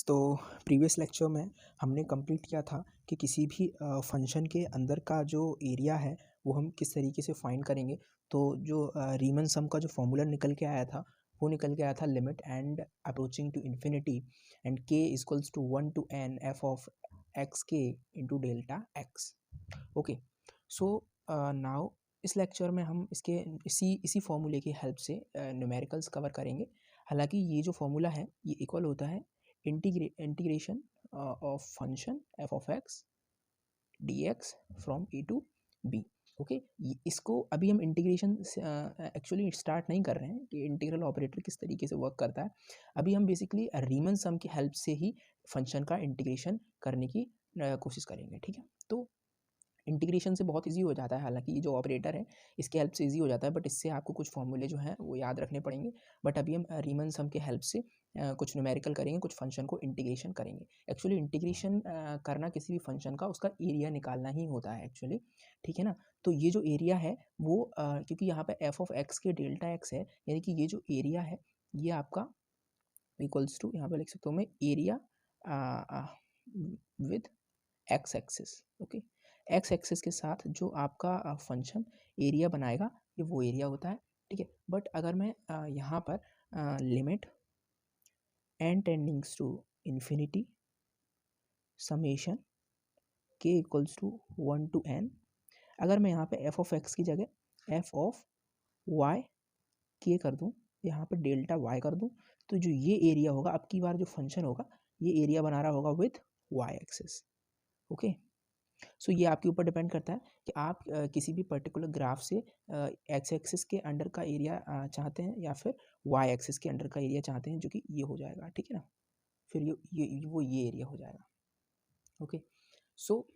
तो previous lecture में हमने कंप्लीट किया था कि किसी भी फंक्शन के अंदर का जो एरिया है वो हम किस तरीके से फाइंड करेंगे। तो जो रीमन सम का जो फॉर्मूला निकल के आया था वो निकल के आया था limit n approaching to infinity and k equals to 1 to n f of x k into delta x. Okay, so now इस लेक्चर में हम इसके इसी फॉर्मूले की हेल्प से न्यूमेरिकल्स कवर करेंगे। हालांकि ये जो फॉर्मूला है ये इक्वल होता है integration of function f of x d x from a to b. Okay, इसको अभी हम इंटीग्रेशन एक्चुअली स्टार्ट नहीं कर रहे हैं कि इंटीग्रल ऑपरेटर किस तरीके से वर्क करता है। अभी हम बेसिकली रीमन सम की हेल्प से ही फंक्शन का इंटीग्रेशन करने की कोशिश करेंगे। ठीक है, तो इंटीग्रेशन से बहुत इजी हो जाता है। हालांकि ये जो ऑपरेटर है इसके हेल्प से इजी हो जाता है, बट इससे आपको कुछ फॉर्मूले जो हैं वो याद रखने पड़ेंगे। बट अभी हम रीमन सम के हेल्प से कुछ न्यूमेरिकल करेंगे, कुछ फंक्शन को इंटीग्रेशन करेंगे। एक्चुअली इंटीग्रेशन करना किसी भी फंक्शन का उसका एरिया निकालना ही होता है एक्चुअली। ठीक है ना, तो ये जो एरिया है वो क्योंकि यहाँ पे एफ ऑफ एक्स के डेल्टा एक्स है, यानी कि ये जो एरिया है ये आपका इक्वल्स टू, यहाँ पे लिख सकता हूँ मैं, area with x axis. Okay, x axis के साथ जो आपका फंक्शन एरिया बनाएगा ये वो एरिया होता है। ठीक है, बट अगर मैं यहाँ पर limit n tendings to infinity summation k equals to 1 to n, अगर मैं यहाँ पे एफ ऑफ एक्स की जगह एफ ऑफ वाई के कर दूँ, यहाँ पर डेल्टा वाई कर दूँ, तो जो ये एरिया होगा अब की बार जो फंक्शन होगा ये एरिया बना रहा होगा विथ वाई एक्सिस। ओके, सो ये आपके ऊपर डिपेंड करता है कि आप किसी भी पर्टिकुलर ग्राफ से एक्स एक्सिस के अंडर का एरिया चाहते हैं या फिर वाई एक्सिस के अंडर का एरिया चाहते हैं, जो कि ये हो जाएगा। ठीक है ना, फिर ये एरिया हो जाएगा। ओके, सो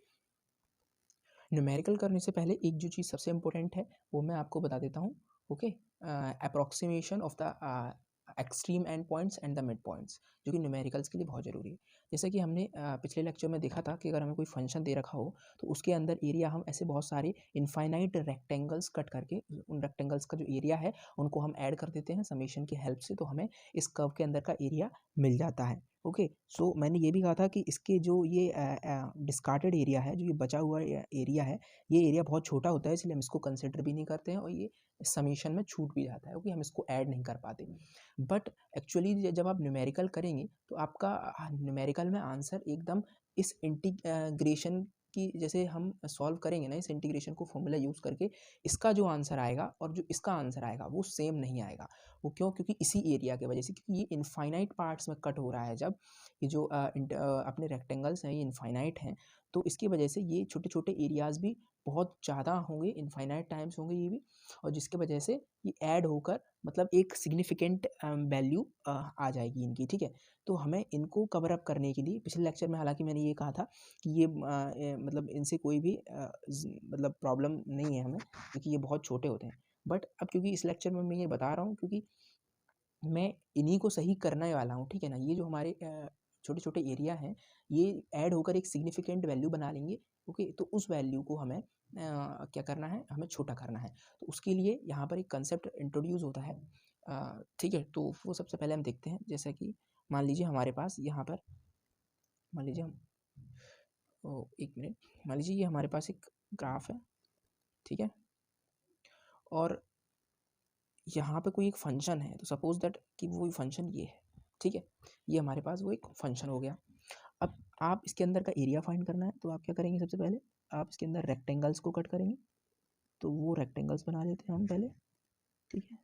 न्यूमेरिकल करने से पहले एक जो चीज़ सबसे इम्पोर्टेंट है वो मैं आपको बता देता हूँ। Okay, approximation of the extreme and points and the mid points, जो कि न्यूमेरिकल्स के लिए बहुत ज़रूरी है। जैसे कि हमने पिछले लेक्चर में देखा था कि अगर हमें कोई फंक्शन दे रखा हो तो उसके अंदर एरिया हम ऐसे बहुत सारे इनफाइनाइट रेक्टेंगल्स कट करके उन रेक्टेंगल्स का जो एरिया है उनको हम ऐड कर देते हैं समेशन की हेल्प से, तो हमें इस कर्व के अंदर का एरिया मिल जाता है। ओके, सो मैंने ये भी कहा था कि इसके जो ये डिस्कार्टेड एरिया है, जो ये बचा हुआ एरिया है, ये एरिया बहुत छोटा होता है, इसलिए हम इसको कंसिडर भी नहीं करते हैं और ये समेशन में छूट भी जाता है। ओके, हम इसको ऐड नहीं कर पाते। बट एक्चुअली जब आप न्यूमेरिकल करेंगे तो आपका न्यूमेरिकल में आंसर एकदम इस इंटीग्रेशन की जैसे हम सॉल्व करेंगे ना, इस इंटीग्रेशन को फॉर्मूला यूज़ करके, इसका जो आंसर आएगा और जो इसका आंसर आएगा वो सेम नहीं आएगा। वो क्यों? क्योंकि इसी एरिया की वजह से, क्योंकि ये इनफाइनाइट पार्ट्स में कट हो रहा है। जब ये जो अपने रेक्टेंगल्स हैं ये इनफाइनाइट हैं, तो इसकी वजह से ये छोटे छोटे एरियाज़ भी बहुत ज़्यादा होंगे, इनफाइनाइट टाइम्स होंगे ये भी, और जिसकी वजह से ये ऐड होकर मतलब एक सिग्निफिकेंट वैल्यू आ जाएगी इनकी। ठीक है, तो हमें इनको कवर अप करने के लिए पिछले लेक्चर में हालांकि मैंने ये कहा था कि ये मतलब इनसे कोई भी मतलब प्रॉब्लम नहीं है हमें, क्योंकि ये बहुत छोटे होते हैं। बट अब क्योंकि इस लेक्चर में मैं ये बता रहा हूँ क्योंकि मैं इन्हीं को सही करने वाला हूँ। ठीक है ना, ये जो हमारे छोटे छोटे एरिया हैं ये ऐड होकर एक सिग्निफिकेंट वैल्यू बना लेंगे। ओके, तो उस वैल्यू को हमें क्या करना है, हमें छोटा करना है। तो उसके लिए यहाँ पर एक कंसेप्ट इंट्रोड्यूस होता है। ठीक है, तो वो सबसे पहले हम देखते हैं। जैसा कि मान लीजिए हमारे पास यहाँ पर, मान लीजिए हम एक मिनट, मान लीजिए ये हमारे पास एक ग्राफ है। ठीक है, और यहाँ पे कोई एक फंक्शन है, तो सपोज दैट कि वो फंक्शन ये है। ठीक है, ये हमारे पास वो एक फंक्शन हो गया। अब आप इसके अंदर का एरिया फाइंड करना है, तो आप क्या करेंगे, सबसे पहले आप इसके अंदर रेक्टेंगल्स को कट करेंगे। तो वो रेक्टेंगल्स बना लेते हैं हम पहले। ठीक है,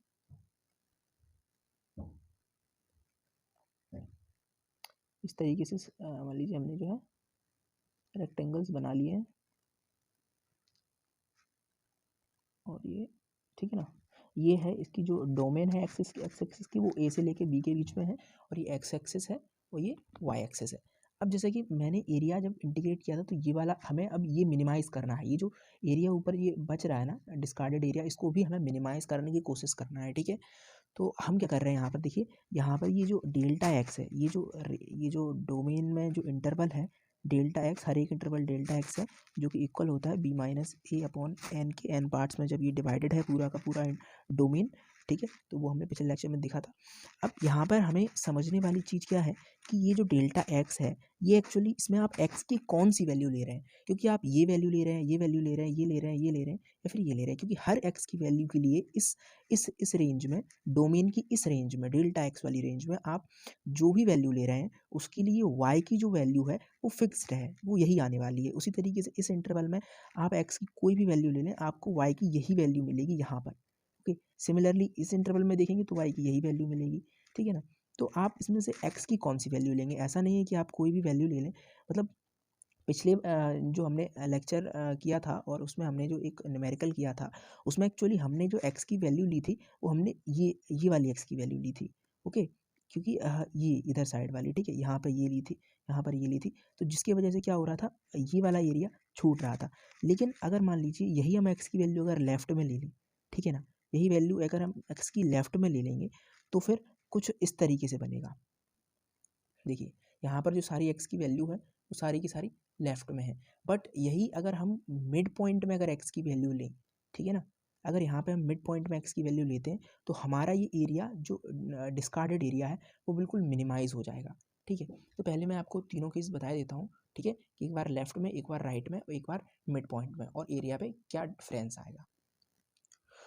इस तरीके से मान लीजिए हमने जो है रेक्टेंगल्स बना लिए हैं, और ये ठीक है ना, ये है इसकी जो डोमेन है एक्स एक्सिस की, वो ए से लेके बी के बीच में है, और ये एक्स एक्सिस है और ये वाई एक्सिस है। अब जैसे कि मैंने एरिया जब इंटीग्रेट किया था तो ये वाला हमें अब ये मिनिमाइज़ करना है। ये जो एरिया ऊपर ये बच रहा है ना डिस्कार्डेड एरिया, इसको भी हमें मिनिमाइज़ करने की कोशिश करना है। ठीक है, तो हम क्या कर रहे हैं यहाँ पर, देखिए यहाँ पर ये जो डेल्टा एक्स है, ये जो डोमेन में जो इंटरवल है डेल्टा एक्स, हर एक इंटरवल डेल्टा एक्स है, जो कि इक्वल होता है बी माइनस ए अपॉन एन के एन पार्ट्स में। जब ये डिवाइडेड है पूरा का पूरा डोमेन, ठीक है, तो वो हमने पिछले लेक्चर में देखा था। अब यहाँ पर हमें समझने वाली चीज़ क्या है कि ये जो डेल्टा एक्स है, ये एक्चुअली इसमें आप एक्स की कौन सी वैल्यू ले रहे हैं, क्योंकि आप ये वैल्यू ले रहे हैं, ये वैल्यू ले रहे हैं, ये ले रहे हैं, ये ले रहे हैं, या फिर ये ले रहे हैं, क्योंकि हर एक्स की वैल्यू के लिए इस रेंज में, डोमेन की इस रेंज में, डेल्टा एक्स वाली रेंज में आप जो भी वैल्यू ले रहे हैं उसके लिए वाई की जो वैल्यू है वो फिक्स्ड है, वो यही आने वाली है। उसी तरीके से इस इंटरवल में आप एक्स की कोई भी वैल्यू ले लें, आपको वाई की यही वैल्यू मिलेगी यहाँ पर। ओके, सिमिलरली इस इंटरवल में देखेंगे तो वाई की यही वैल्यू मिलेगी, ठीक है ना। तो आप इसमें से एक्स की कौन सी वैल्यू लेंगे, ऐसा नहीं है कि आप कोई भी वैल्यू ले लें। मतलब पिछले जो हमने लेक्चर किया था और उसमें हमने जो एक न्यूमेरिकल किया था, उसमें एक्चुअली हमने जो एक्स की वैल्यू ली थी वो हमने ये वाली एक्स की वैल्यू ली थी। ओके, क्योंकि ये इधर साइड वाली, ठीक है, यहाँ पे ये ली थी, यहाँ पर ये ली थी, तो जिसकी वजह से क्या हो रहा था, ये वाला एरिया छूट रहा था। लेकिन अगर मान लीजिए यही हम एक्स की वैल्यू अगर लेफ्ट में ले लें, ठीक है ना, यही वैल्यू अगर हम एक्स की लेफ्ट में ले लेंगे तो फिर कुछ इस तरीके से बनेगा। देखिए, यहाँ पर जो सारी एक्स की वैल्यू है वो सारी की सारी लेफ्ट में है, बट यही अगर हम मिड पॉइंट में अगर एक्स की वैल्यू लें, ठीक है ना, अगर यहाँ पे हम मिड पॉइंट में एक्स की वैल्यू लेते हैं तो हमारा ये एरिया जो डिस्कार्डेड एरिया है वो बिल्कुल मिनिमाइज हो जाएगा। ठीक है, तो पहले मैं आपको तीनों केस बता देता हूँ, ठीक है, कि एक बार लेफ्ट में, एक बार राइट में, एक बार मिड पॉइंट में, और एरिया पे क्या डिफरेंस आएगा।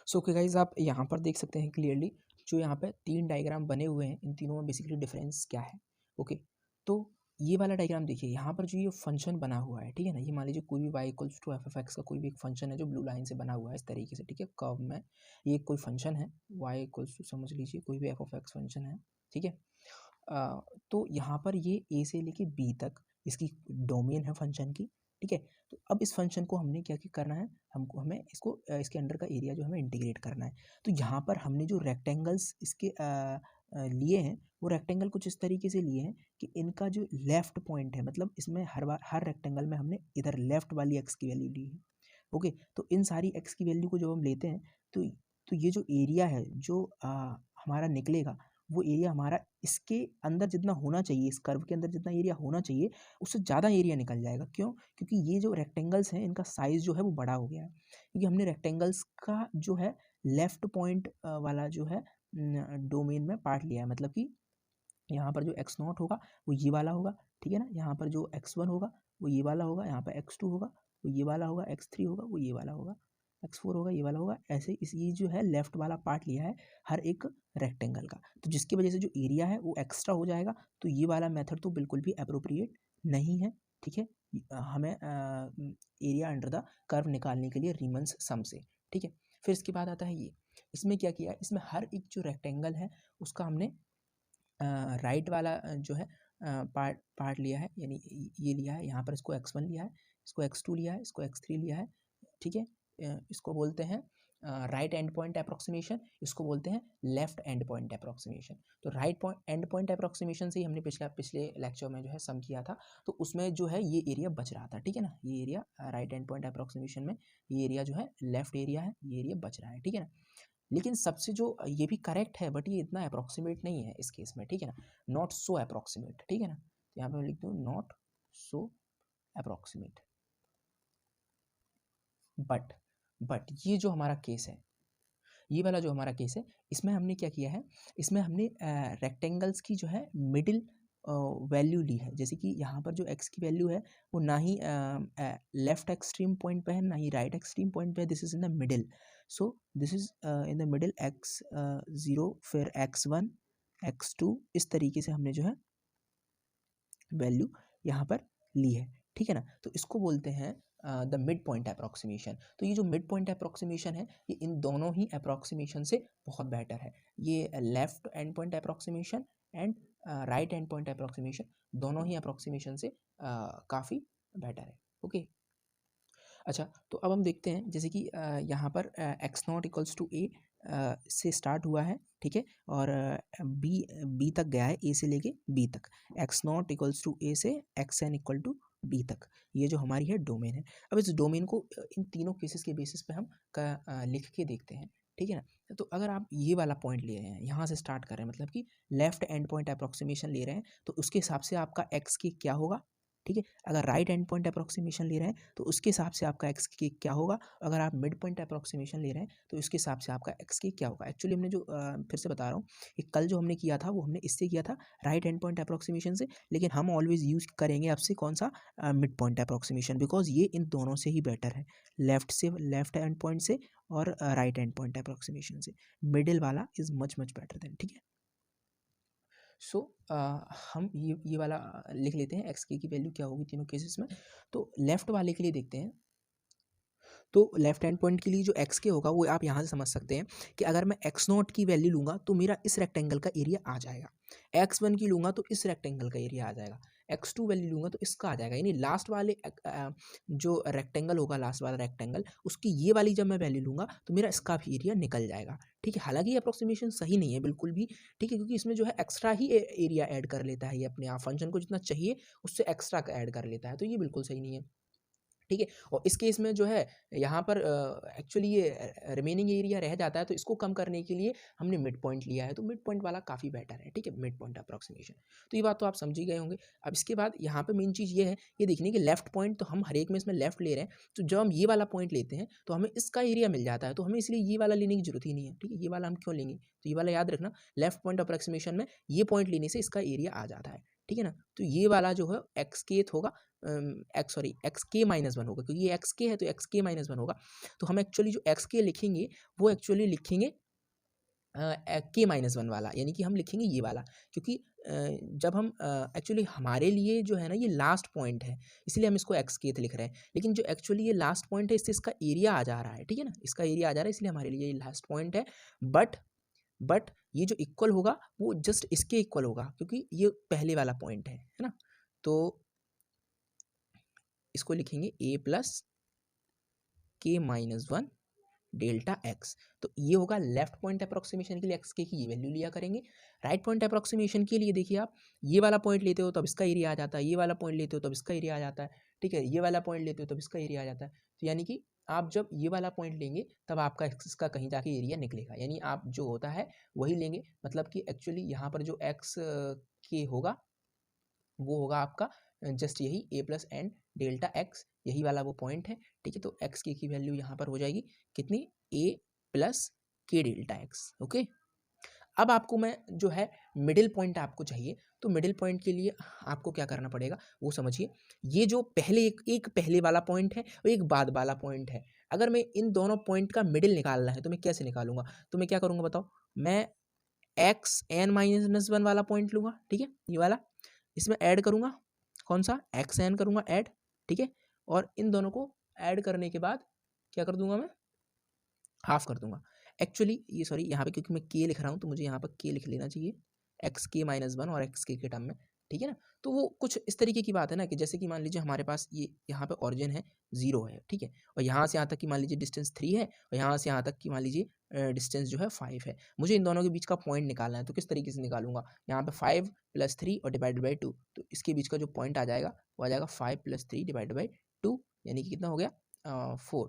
सो ओके गाइज, आप यहाँ पर देख सकते हैं क्लियरली जो यहाँ पे तीन डायग्राम बने हुए हैं, इन तीनों में बेसिकली डिफरेंस क्या है। ओके, तो ये वाला डायग्राम देखिए, यहाँ पर जो ये फंक्शन बना हुआ है, ठीक है ना, ये मान लीजिए कोई भी y equals to f f x का कोई भी एक फंक्शन है जो ब्लू लाइन से बना हुआ है इस तरीके से, ठीक है, कर्व में ये कोई फंक्शन है y इक्वल्स टू, समझ लीजिए कोई भी एफ ऑफ एक्स फंक्शन है, ठीक है। तो यहाँ पर ये ए से लेके बी तक इसकी डोमेन है फंक्शन की, ठीक है। तो अब इस फंक्शन को हमने क्या क्या करना है, हमें इसको इसके अंडर का एरिया जो हमें इंटीग्रेट करना है। तो यहाँ पर हमने जो रेक्टेंगल्स इसके लिए हैं वो रेक्टेंगल कुछ इस तरीके से लिए हैं कि इनका जो लेफ्ट पॉइंट है, मतलब इसमें हर बार हर रेक्टेंगल में हमने इधर लेफ्ट वाली एक्स की वैल्यू ली है। ओके, तो इन सारी एक्स की वैल्यू को जब हम लेते हैं तो ये जो एरिया है जो हमारा निकलेगा, वो एरिया हमारा इसके अंदर जितना होना चाहिए, इस कर्व के अंदर जितना एरिया होना चाहिए उससे ज़्यादा एरिया निकल जाएगा। क्यों? क्योंकि ये जो रेक्टेंगल्स हैं इनका साइज़ जो है वो बड़ा हो गया है, क्योंकि हमने रेक्टेंगल्स का जो है लेफ्ट पॉइंट वाला जो है डोमेन में पार्ट लिया है। मतलब कि यहाँ पर जो एक्स नॉट होगा वो ये वाला होगा, ठीक है ना, यहाँ पर जो एक्स वन होगा वो ये वाला होगा, यहाँ पर एक्स टू होगा वो ये वाला होगा, एक्स थ्री होगा वो ये वाला होगा, एक्स फोर होगा ये वाला होगा। ऐसे इस ये जो है लेफ्ट वाला पार्ट लिया है हर एक रेक्टेंगल का, तो जिसकी वजह से जो एरिया है वो एक्स्ट्रा हो जाएगा। तो ये वाला मेथड तो बिल्कुल भी अप्रोप्रिएट नहीं है, ठीक है। हमें एरिया अंडर द कर्व निकालने के लिए रीमन्स सम से, ठीक है। फिर इसके बाद आता है ये, इसमें क्या किया है, इसमें हर एक जो रेक्टेंगल है उसका हमने राइट वाला जो है पार्ट पार्ट लिया है, यानी ये लिया है, यहाँ पर इसको x1 लिया है, इसको x2 लिया है, इसको x3 लिया है, ठीक है। इसको बोलते हैं राइट एंड पॉइंट अप्रोक्सीमेशन, इसको बोलते हैं लेफ्ट एंड पॉइंट अप्रोक्सीमेशन। तो right point and point approximation से ही हमने पिछले लेक्चर में जो है सम किया था, तो उसमें जो है ये एरिया बच रहा था, ठीक है ना, ये area right and point approximation में ये एरिया जो है लेफ्ट एरिया है, ये एरिया बच रहा है, ठीक है ना। लेकिन सबसे जो ये भी करेक्ट है, बट ये इतना अप्रोक्सीमेट नहीं है इस केस में, ठीक है ना, नॉट सो अप्रोक्सीमेट, ठीक है ना। तो यहाँ पे मैं लिख दूँ नॉट सो अप्रोक्सीमेट, बट ये जो हमारा केस है, ये वाला जो हमारा केस है, इसमें हमने क्या किया है, इसमें हमने रेक्टेंगल्स की जो है मिडिल वैल्यू ली है। जैसे कि यहाँ पर जो एक्स की वैल्यू है वो ना ही लेफ्ट एक्सट्रीम पॉइंट पे है ना ही राइट एक्सट्रीम पॉइंट पे है, this is in the middle. So this is in the middle, x zero, फिर एक्स वन, एक्स टू, इस तरीके से हमने जो है वैल्यू यहाँ पर ली है, ठीक है ना। तो इसको बोलते हैं द मिड पॉइंट अप्रोक्सीमेशन। तो ये जो मिड पॉइंट अप्रोक्सीमेशन है ये इन दोनों ही अप्रोक्सीमेशन से बहुत बेटर है। ये left and point approximation and right and point approximation, दोनों ही अप्रोक्सीमेशन से काफ़ी बेटर है। ओके, अच्छा, तो अब हम देखते हैं जैसे कि यहाँ पर x not equals to a से स्टार्ट हुआ है, ठीक है, और बी तक गया है, ए से लेके बी तक, x not equals to a से x n equal to b तक, ये जो हमारी है डोमेन है। अब इस डोमेन को इन तीनों केसेस के बेसिस पे हम लिख के देखते हैं, ठीक है ना। तो अगर आप ये वाला पॉइंट ले रहे हैं, यहाँ से स्टार्ट कर रहे हैं, मतलब कि लेफ्ट एंड पॉइंट अप्रोक्सीमेशन ले रहे हैं, तो उसके हिसाब से आपका एक्स की क्या होगा, ठीक है। अगर राइट एंड पॉइंट अप्रोक्सीमेशन ले रहे हैं तो उसके हिसाब से आपका एक्स के क्या होगा, अगर आप मिड पॉइंट अप्रोक्सीमेशन ले रहे हैं तो इसके हिसाब से आपका एक्स के क्या होगा। एक्चुअली हमने जो फिर से बता रहा हूँ, एक कल जो हमने किया था वो हमने इससे किया था राइट एंड पॉइंट अप्रोक्सीमेशन से, लेकिन हम ऑलवेज यूज़ करेंगे आपसे कौन सा, मिड पॉइंट अप्रोक्सीमेशन, बिकॉज ये इन दोनों से ही बेटर है, लेफ्ट एंड पॉइंट से और राइट एंड पॉइंट अप्रोक्सीमेशन से। मिडिल वाला is much much better than, ठीक है। सो हम ये वाला लिख लेते हैं, एक्स की वैल्यू क्या होगी तीनों केसेस में। तो लेफ्ट वाले के लिए देखते हैं, तो लेफ्ट हैंड पॉइंट के लिए जो एक्स के होगा वो आप यहाँ से समझ सकते हैं कि अगर मैं एक्स नॉट की वैल्यू लूँगा तो मेरा इस रेक्टेंगल का एरिया आ जाएगा, एक्स वन की लूँगा तो इस रेक्टेंगल का एरिया आ जाएगा, एक्स टू वैल्यू लूँगा तो इसका आ जाएगा, यानी लास्ट वाले जो रेक्टेंगल होगा, लास्ट वाला रेक्टेंगल, उसकी ये वाली जब मैं वैल्यू लूँगा तो मेरा इसका भी एरिया निकल जाएगा, ठीक है। हालांकि ये अप्रोक्सीमेशन सही नहीं है बिल्कुल भी, ठीक है, क्योंकि इसमें जो है एक्स्ट्रा ही एरिया ऐड कर लेता है, ये अपने आप फंक्शन को जितना चाहिए उससे एक्स्ट्रा ऐड कर लेता है, तो ये बिल्कुल सही नहीं है, ठीक है। और इस केस में जो है यहाँ पर एक्चुअली ये रिमेनिंग एरिया रह जाता है, तो इसको कम करने के लिए हमने मिड पॉइंट लिया है, तो मिड पॉइंट वाला काफ़ी बेटर है, ठीक है, मिड पॉइंट अप्रोक्सीमेशन। तो ये बात तो आप समझ ही गए होंगे। अब इसके बाद यहाँ पे मेन चीज़ ये है, ये देखने कि लेफ्ट पॉइंट तो हम हर एक में इसमें लेफ्ट ले रहे हैं, तो जब हम ये वाला पॉइंट लेते हैं तो हमें इसका एरिया मिल जाता है, तो हमें इसलिए ये वाला लेने की जरूरत ही नहीं है, ठीक है। ये वाला हम क्यों लेंगे, तो ये वाला याद रखना, लेफ्ट पॉइंट अप्रोक्सीमेशन में ये पॉइंट लेने से इसका एरिया आ जाता है, ठीक है ना। तो ये वाला जो है एक्स केथ होगा, एक्स के माइनस वन होगा, क्योंकि ये एक्स के है तो एक्स के माइनस वन होगा। तो हम एक्चुअली जो एक्स के लिखेंगे वो एक्चुअली लिखेंगे के माइनस वन वाला, यानी कि हम लिखेंगे ये वाला, क्योंकि जब हम एक्चुअली हमारे लिए जो है ना ये लास्ट पॉइंट है, इसलिए हम इसको एक्स केथ लिख रहे हैं, लेकिन जो एक्चुअली ये लास्ट पॉइंट है इससे इसका एरिया आ जा रहा है, ठीक है ना, इसका एरिया आ जा रहा है, इसलिए हमारे लिए ये लास्ट पॉइंट है। बट ये जो इक्वल होगा वो जस्ट इसके इक्वल होगा, क्योंकि ये पहले वाला पॉइंट है ना। तो इसको लिखेंगे ए plus k minus one delta x. तो ये होगा लेफ्ट पॉइंट अप्रोक्सीमेशन के लिए एक्स के की ये वैल्यू लिया करेंगे। राइट पॉइंट अप्रोक्सीमेशन के लिए देखिए, आप ये वाला पॉइंट लेते हो तब इसका एरिया आ जाता है, ये वाला पॉइंट लेते हो तब इसका एरिया आ जाता है, ठीक है, ये वाला पॉइंट लेते हो तब इसका एरिया आ जाता है। तो यानी कि आप जब ये वाला पॉइंट लेंगे तब आपका एक्स का कहीं जाके एरिया निकलेगा, यानी आप जो होता है वही लेंगे, मतलब कि एक्चुअली यहाँ पर जो एक्स के होगा वो होगा आपका जस्ट यही ए प्लस एन डेल्टा एक्स, यही वाला वो पॉइंट है, ठीक है। तो एक्स की वैल्यू यहाँ पर हो जाएगी कितनी, ए प्लस के डेल्टा एक्स, ओके। अब आपको मैं जो है मिडिल पॉइंट आपको चाहिए, तो मिडिल पॉइंट के लिए आपको क्या करना पड़ेगा वो समझिए। ये जो पहले एक पहले वाला पॉइंट है और एक बाद वाला पॉइंट है, अगर मैं इन दोनों पॉइंट का मिडिल निकालना है तो मैं कैसे निकालूंगा, तो मैं क्या करूँगा बताओ, मैं एक्स एन माइनस वन वाला पॉइंट लूँगा, ठीक है, ये वाला, इसमें ऐड करूँगा कौन सा, एक्स एन करूँगा ऐड, ठीक है, और इन दोनों को ऐड करने के बाद क्या कर दूंगा मैं, हाफ कर दूंगा। एक्चुअली ये सॉरी यहाँ पे क्योंकि मैं के लिख रहा हूँ तो मुझे यहाँ पर के लिख लेना चाहिए, एक्स के माइनस वन और एक्स के टर्म में, ठीक है ना। तो वो कुछ इस तरीके की बात है ना, कि जैसे कि मान लीजिए हमारे पास ये यहाँ पे ऑरिजिन है 0 है, ठीक है, और यहाँ से यहाँ तक की मान लीजिए डिस्टेंस 3 है, और यहाँ से यहाँ तक की मान लीजिए डिस्टेंस जो है 5 है, मुझे इन दोनों के बीच का पॉइंट निकालना है, तो किस तरीके से निकालूंगा, यहाँ पे 5 + 3 और डिवाइड बाई 2, तो इसके बीच का जो पॉइंट आ जाएगा वो आ जाएगा 5 + 3 डिवाइड बाई 2, यानी कि कितना हो गया 4,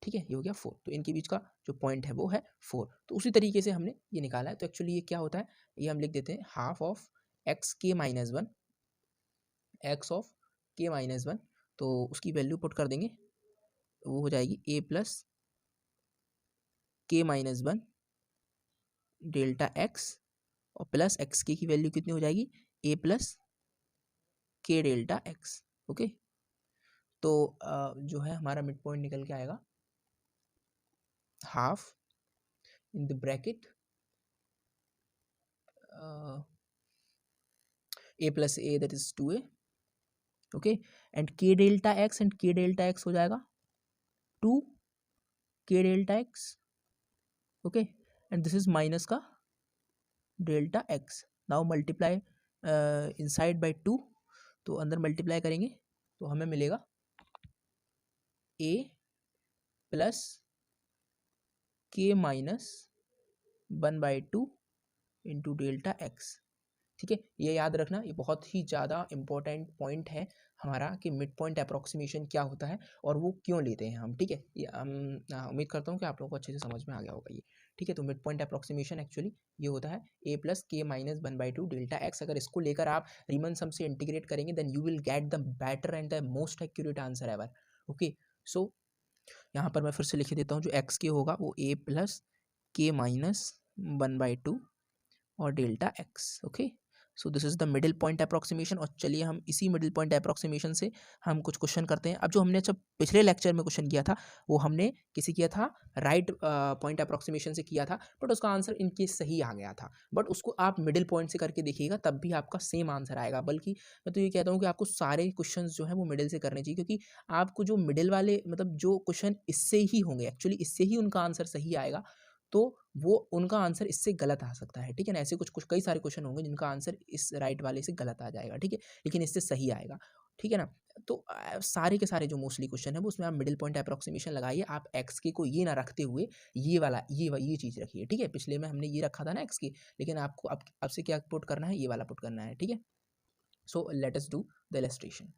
ठीक है, ये हो गया 4। तो इनके बीच का जो पॉइंट है वो है 4। तो उसी तरीके से हमने ये निकाला है। तो एक्चुअली ये क्या होता है, ये हम लिख देते हैं हाफ ऑफ एक्स के माइनस वन, एक्स ऑफ के माइनस वन, तो उसकी वैल्यू पुट कर देंगे, वो हो जाएगी ए plus k minus one delta x, और प्लस एक्स के की वैल्यू कितनी हो जाएगी, ए प्लस के डेल्टा एक्स, ओके। तो जो है हमारा मिड पॉइंट निकल के आएगा half in the bracket a plus a, that is 2a, okay, and k delta x and k delta x हो जाएगा 2 k delta x, okay, and this is minus का delta x, now multiply inside by 2, तो अंदर multiply करेंगे तो हमें मिलेगा a plus k minus 1/2 into delta x, ठीक है। ये याद रखना, ये बहुत ही ज़्यादा इंपॉर्टेंट पॉइंट है हमारा कि मिड पॉइंट अप्रोक्सीमेशन क्या होता है और वो क्यों लेते हैं हम, ठीक है। ये उम्मीद करता हूँ कि आप लोगों को अच्छे से समझ में आ गया होगा ये, ठीक है। तो मिड पॉइंट अप्रोक्सीमेशन एक्चुअली ये होता है a plus k minus 1/2 delta x. अगर इसको लेकर आप रीमन सम से इंटीग्रेट करेंगे then you will get the better and the most accurate answer ever. Okay, so यहाँ पर मैं फिर से लिख देता हूँ, जो एक्स के होगा वो a प्लस के माइनस 1/2 और delta x. Okay, so this is the middle point approximation. और चलिए हम इसी मिडिल पॉइंट अप्रोक्सीमेशन से हम कुछ क्वेश्चन करते हैं। अब जो हमने जब पिछले लेक्चर में क्वेश्चन किया था वो हमने किसी किया था राइट पॉइंट अप्रोक्सीमेशन से किया था, बट उसका आंसर इनकेस सही आ गया था। बट उसको आप मिडिल पॉइंट से करके देखिएगा तब भी आपका सेम आंसर आएगा। बल्कि मैं तो ये कहता हूँ कि आपको सारे क्वेश्चन जो है वो मिडिल से करने चाहिए, क्योंकि आपको जो मिडिल वाले मतलब जो क्वेश्चन इससे ही होंगे एक्चुअली इससे ही उनका आंसर सही आएगा, तो वो उनका आंसर इससे गलत आ सकता है। ठीक है ना, ऐसे कुछ कुछ कई सारे क्वेश्चन होंगे जिनका आंसर इस राइट वाले से गलत आ जाएगा। ठीक है, लेकिन इससे सही आएगा। ठीक है ना, तो सारे के सारे जो मोस्टली क्वेश्चन है वो उसमें आप मिडिल पॉइंट अप्रोक्सीमेशन लगाइए। आप एक्स के को ये ना रखते हुए ये वाला ये चीज़ रखिए। ठीक है, पिछले में हमने ये रखा था ना एक्स की, लेकिन आपको अब आपसे क्या पुट करना है, ये वाला पुट करना है। ठीक है, so let us do the illustration.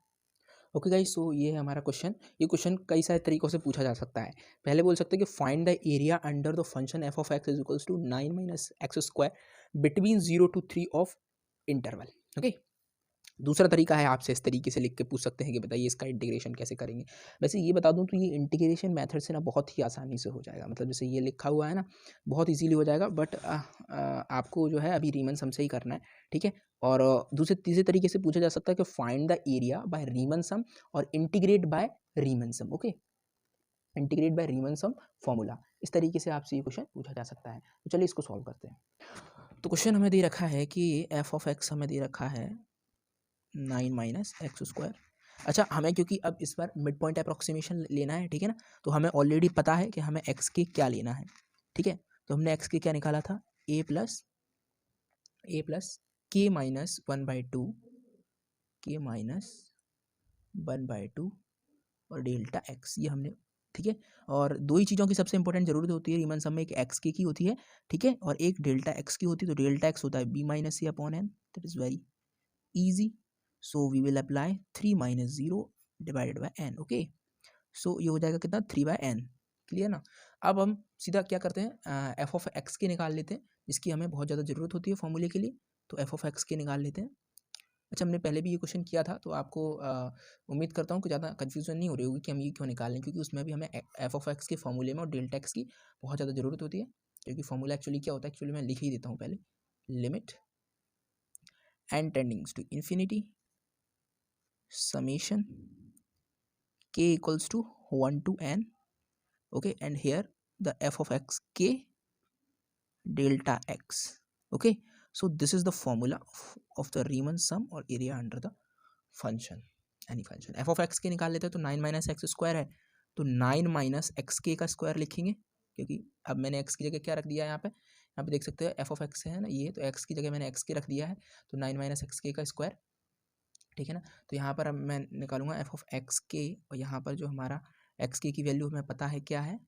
Okay guys, so ये है हमारा क्वेश्चन। ये क्वेश्चन कई सारे तरीकों से पूछा जा सकता है। पहले बोल सकते हैं कि find the area under the function f of x is equals to 9 minus x square between 0 to 3 of interval. Okay, दूसरा तरीका है, आपसे इस तरीके से लिख के पूछ सकते हैं कि बताइए इसका इंटीग्रेशन कैसे करेंगे। वैसे ये बता दूं तो ये इंटीग्रेशन मेथड से ना बहुत ही आसानी से हो जाएगा। मतलब जैसे ये लिखा हुआ है ना, बहुत इजीली हो जाएगा। बट आपको जो है अभी रीमन सम से ही करना है। ठीक है, और दूसरे तीसरे तरीके से पूछा जा सकता है कि फाइंड द एरिया बाय रीमन सम और इंटीग्रेट बाय रीमन सम। Okay, integrate bye रीमन some formula, इस तरीके से आपसे ये क्वेश्चन पूछा जा सकता है। तो चलिए इसको सॉल्व करते हैं। तो क्वेश्चन हमें दे रखा है कि एफ ऑफ एक्स हमें दे रखा है 9 माइनस एक्स स्क्वायर। अच्छा, हमें क्योंकि अब इस बार मिड पॉइंट अप्रोक्सीमेशन लेना है, ठीक है ना, तो हमें ऑलरेडी पता है कि हमें एक्स के क्या लेना है। ठीक है, तो हमने एक्स के क्या निकाला था, ए प्लस के माइनस 1/2 के माइनस 1/2 और डेल्टा एक्स, ये हमने। ठीक है, और दो ही चीज़ों की सबसे इंपॉर्टेंट जरूरत होती है रीमन सम में, एक एक्स के की होती है, ठीक है, और एक डेल्टा एक्स की होती है। तो डेल्टा एक्स होता है b minus c upon n, that is very easy. So we will apply 3 minus 0 divided by n. Okay, so ये हो जाएगा कितना, 3/n। क्लियर ना। अब हम सीधा क्या करते हैं, एफ ऑफ एक्स के निकाल लेते हैं, जिसकी हमें बहुत ज़्यादा ज़रूरत होती है फॉर्मूले के लिए। तो एफ ऑफ एक्स के निकाल लेते हैं। अच्छा, हमने पहले भी ये क्वेश्चन किया था, तो आपको उम्मीद करता हूँ कि ज़्यादा कन्फ्यूजन नहीं हो रही होगी कि हम ये क्यों निकाल लें, क्योंकि उसमें भी हमें एफ ऑफ एक्स के फॉर्मूले में और डेल्टा एक्स की बहुत ज़्यादा ज़रूरत होती है। क्योंकि फॉर्मूला एक्चुअली क्या होता है, एक्चुअली मैं लिख ही देता हूँ पहले, limit n tendings to infinity summation k equals to 1 to n. Okay, and here the f of x k delta x. Okay, so this is the formula of the Riemann sum or area under the function, any function। f of x के निकाल लेते हैं, तो 9 minus x square है, तो 9 minus x के का square लिखेंगे, क्योंकि अब मैंने x की जगह क्या रख दिया है, यहाँ पे देख सकते हो f of x है ना ये, तो x की जगह मैंने x के रख दिया है, तो 9 माइनस एक्स के का स्क्वायर। ठीक है ना, तो यहाँ पर अब मैं निकालूंगा एफ ऑफ एक्स के, और यहाँ पर जो हमारा एक्स के की वैल्यू हमें पता है क्या है।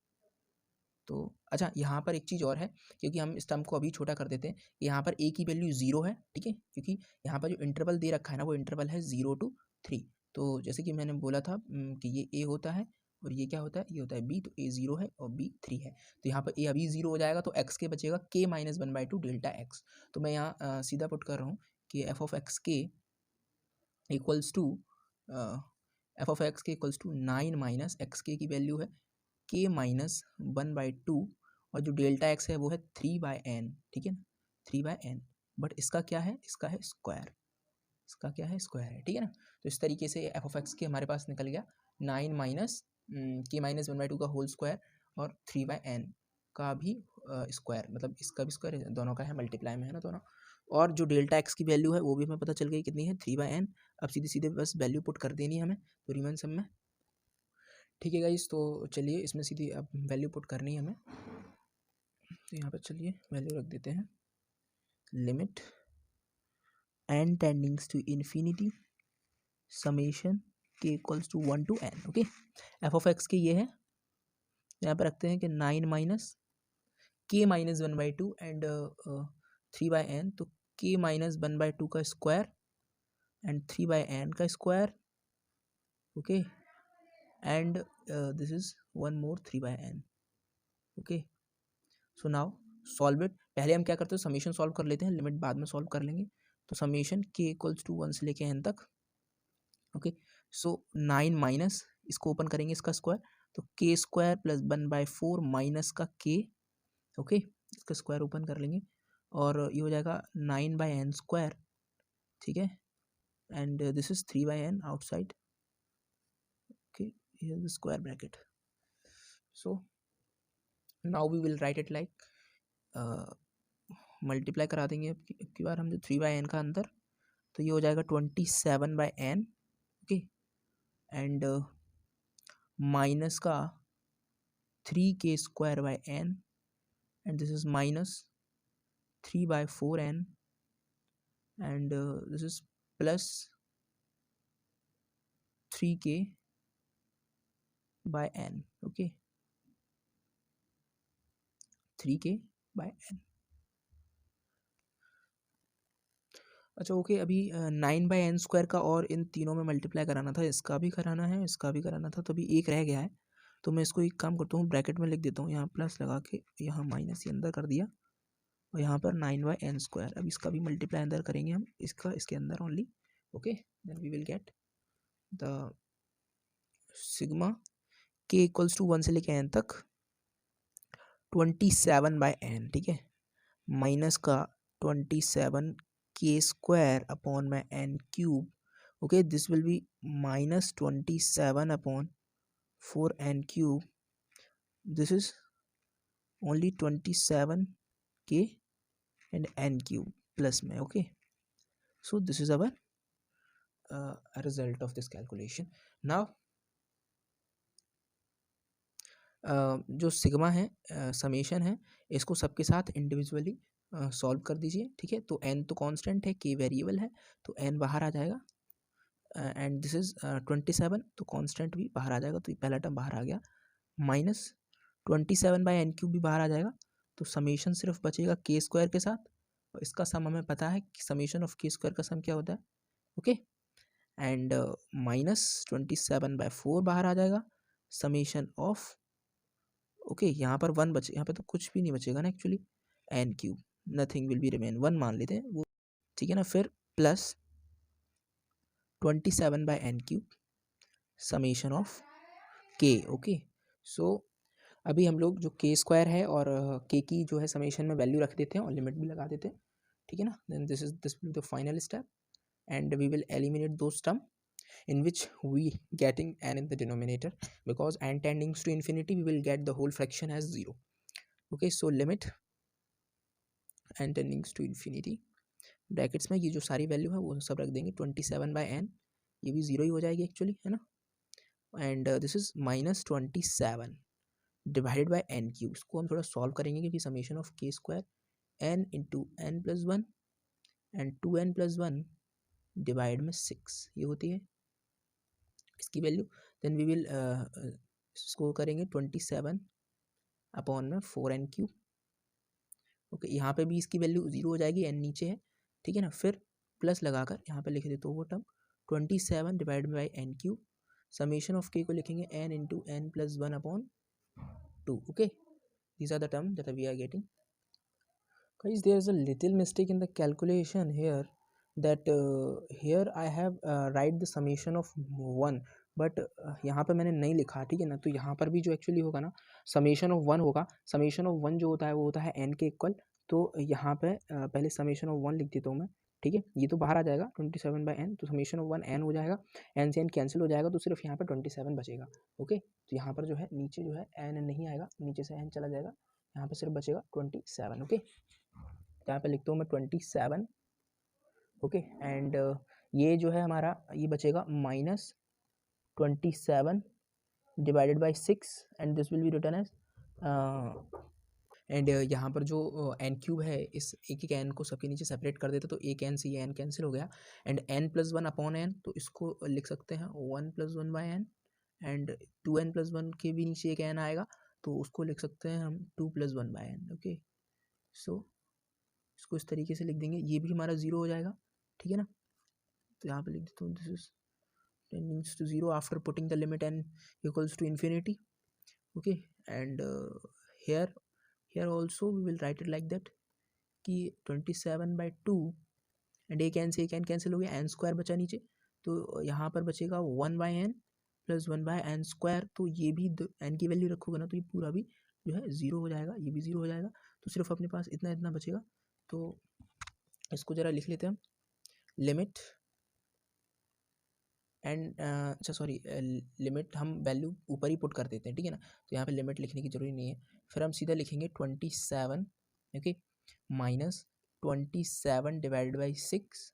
तो अच्छा, यहाँ पर एक चीज़ और है, क्योंकि हम इस टर्म को अभी छोटा कर देते हैं, यहाँ पर ए की वैल्यू 0 है। ठीक है, क्योंकि यहाँ पर जो इंटरवल दे रखा है ना, वो इंटरवल है 0 to 3। तो जैसे कि मैंने बोला था कि ये ए होता है और ये क्या होता है, ये होता है बी। तो ए 0 है और बी 3 है, तो यहाँ पर ए अभी 0 हो जाएगा, तो एक्स के बचेगा के माइनस 1/2 डेल्टा एक्स। तो मैं यहाँ सीधा पुट कर रहा हूँ कि एफ ऑफ एक्स के equals to f of x के इक्वल्स टू 9 माइनस एक्स के की वैल्यू है के माइनस 1/2, और जो डेल्टा एक्स है वो है 3/n। ठीक है ना, 3/n, बट इसका क्या है, इसका है स्क्वायर, इसका क्या है, स्क्वायर है। ठीक है ना, तो इस तरीके से एफ ऑफ एक्स के हमारे पास निकल गया 9 माइनस के माइनस 1/2 का होल स्क्वायर और 3/n का भी स्क्वायर, मतलब इसका भी स्क्वायर, दोनों का है, मल्टीप्लाई में है ना दोनों। और जो डेल्टा एक्स की वैल्यू है वो भी हमें पता चल गई कितनी है, 3/n। अब सीधे सीधे बस वैल्यू पुट कर देनी है हमें तो रीमन सम में। ठीक है गाइस, तो चलिए इसमें सीधी अब वैल्यू पुट करनी है हमें, तो यहाँ पर चलिए वैल्यू रख देते हैं, limit n tendings to infinity summation k equals to 1 to n। Okay, f of x k ये है, यहाँ पर रखते हैं कि 9 माइनस के माइनस 1/2 एंड 3/n, तो के माइनस 1/2 का स्क्वायर एंड 3/n का square. Okay, and this is one more 3/n। Okay, so now solve it. पहले हम क्या करते हैं, समीशन सॉल्व कर लेते हैं, लिमिट बाद में सॉल्व कर लेंगे। तो समीशन k इक्वल्स टू 1 से लेके n तक। ओके, सो 9 माइनस इसको ओपन करेंगे इसका स्क्वायर, तो k स्क्वायर प्लस 1/4 माइनस का k। ओके, इसका स्क्वायर ओपन कर लेंगे और ये हो जाएगा 9/n स्क्वायर। ठीक है, and this is 3/n outside. Okay, here the square bracket. So now we will write it like, multiply करा देंगे अब की बार हम जो 3/n का अंदर, तो ये हो जाएगा 27/n। ओके, एंड माइनस का 3k square by n, and this is minus 3/4n, and this is plus 3k by n। Okay, 3k by n। अच्छा ओके, अभी 9/n स्क्वायर का और इन तीनों में मल्टीप्लाई कराना था, इसका भी कराना है, इसका भी कराना था, तो अभी एक रह गया है। तो मैं इसको एक काम करता हूँ, ब्रैकेट में लिख देता हूँ, यहाँ प्लस लगा के यहाँ माइनस ही अंदर कर दिया, और यहाँ पर 9/n स्क्वायर। अब इसका भी मल्टीप्लाई अंदर करेंगे हम, इसका इसके अंदर only. Okay, then we will get the sigma k equals to 1 से लेके n तक 27/n। ठीक है, माइनस का 27k स्क्वायर अपॉन में n cube. Okay, this will be minus 27 upon 4n cube. This is only 27k and n cube plus में। Okay, so this is our result of this calculation. Now जो sigma है, summation है, इसको सबके साथ individually solve कर दीजिए। ठीक है, तो n तो कांस्टेंट है, k वेरिएबल है, तो n बाहर आ जाएगा, एंड दिस इज 27, तो कांस्टेंट भी बाहर आ जाएगा, तो ये पहला टर्म बाहर आ गया, माइनस 27/n क्यूब भी बाहर आ जाएगा, तो समेशन सिर्फ बचेगा k स्क्वायर के साथ, और इसका सम हमें पता है कि समेशन ऑफ k स्क्वायर का सम क्या होता है। ओके, एंड माइनस 27/4 बाहर आ जाएगा, समेशन ऑफ, ओके यहाँ पर 1 बचे, यहाँ पे तो कुछ भी नहीं बचेगा ना actually, n cube, nothing will be remain, 1 मान लेते हैं वो। ठीक है ना, फिर plus 27/n cube summation of k। Okay, so अभी हम लोग जो k स्क्वायर है और k की जो है समेशन में वैल्यू रख देते हैं और लिमिट भी लगा देते हैं। ठीक है ना, then this will the final step, and we will eliminate those term in which we getting n in the denominator, because n tending to infinity we will get the whole fraction as 0. Okay, so limit n tending to infinity, brackets में ये जो सारी value है वो सब रख देंगे, 27/n, ये भी 0 ही हो जाएगी एक्चुअली, है ना, and this is minus 27 divided by n cube. इसको हम थोड़ा सॉल्व करेंगे, क्योंकि summation of k square n into n plus 1 and 2n plus 1 divide में 6 ये होती है इसकी वैल्यू। देन वी विल इसको करेंगे 27 अपॉन में 4n क्यूब। ओके, यहाँ पे भी इसकी वैल्यू 0 हो जाएगी, n नीचे है। ठीक है ना, फिर प्लस लगाकर यहाँ पे लिख देते हो वो term 27 divide by n cube, summation of k को लिखेंगे n into n plus 1 upon 2। Okay, these are the terms that we are getting. Guys, there is a little mistake in the calculation here, that here I have write the summation of 1, but यहाँ पर मैंने नहीं लिखा। ठीक है ना, तो यहाँ पर भी जो एक्चुअली होगा ना, समेशन ऑफ 1 होगा, समेशन ऑफ 1 जो होता है वो होता है n के इक्वल। तो यहाँ पे पहले समेशन ऑफ 1 लिख देता हूँ मैं। ठीक है, ये तो बाहर आ जाएगा 27/n, तो समेशन ऑफ 1 n हो जाएगा, n से n कैंसिल हो जाएगा, तो सिर्फ यहाँ पे 27 बचेगा। ओके, तो यहाँ पर जो है नीचे जो है n नहीं आएगा, नीचे से n चला जाएगा, यहाँ पे सिर्फ बचेगा 27। ओके, यहाँ पे लिखता हूँ मैं 27। ओके, एंड ये जो है हमारा ये बचेगा minus 27 divided by 6, and this will be return as, and यहाँ पर जो n क्यूब है, इस एक एक n को सबके नीचे सेपरेट कर देते, तो एक n से ये n कैंसिल हो गया, and n plus 1 upon n, तो इसको लिख सकते हैं 1 plus 1 by n, and 2n plus 1 के भी नीचे एक n आएगा, तो उसको लिख सकते हैं हम 2 प्लस 1 बाई n। ओके, सो इसको इस तरीके से लिख देंगे, ये भी हमारा 0 हो जाएगा। ठीक है ना, तो यहाँ पे लिख देता हूँ, this is tendings to 0 after putting the limit n equals to infinity. Okay, and here here also we will write it like that कि 27/2 एंड ए कैन कैंसिल हो गया, एन स्क्वायर बचा नीचे, तो यहाँ पर बचेगा 1/n प्लस 1/n स्क्वायर। तो ये भी एन की वैल्यू रखोगे ना तो ये पूरा भी जो है ज़ीरो हो जाएगा, ये भी ज़ीरो हो जाएगा, तो सिर्फ अपने पास इतना इतना बचेगा। तो इसको ज़रा लिख लेते हैं हम, लिमिट एंड अच्छा सॉरी, लिमिट हम वैल्यू ऊपर ही पुट कर देते हैं, ठीक है ना, तो यहाँ पे लिमिट लिखने की जरूरी नहीं है। फिर हम सीधा लिखेंगे 27, okay, minus 27 divided by 6,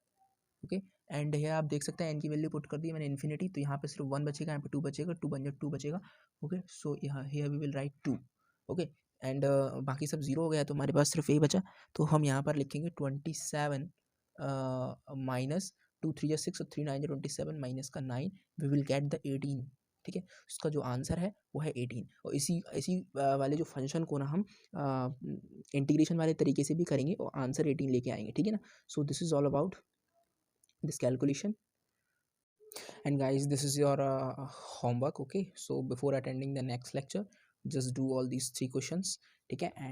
okay. And ये आप देख सकते हैं एन की वैल्यू पुट कर दी मैंने इन्फिनिटी, तो यहाँ पे सिर्फ 1 बचेगा, यहाँ पे 2 बचेगा, 2 बन जाए 2 बचेगा, ओके। सो यहाँ here we will write 2, okay. And बाकी सब जीरो हो गया तो हमारे पास सिर्फ यही बचा, तो हम यहाँ पर लिखेंगे 27 माइनस 2 3 या 6 और 3 9 27 माइनस का 9, वी विल गेट द 18, ठीक है। उसका जो आंसर है वो है 18। और इसी इसी वाले जो फंक्शन को ना हम इंटीग्रेशन वाले तरीके से भी करेंगे और आंसर 18 लेके आएंगे, ठीक है ना। सो this is all about this calculation, and guys this is your homework, okay। so before attending the next lecture just do all these 3 questions, ठीक है। and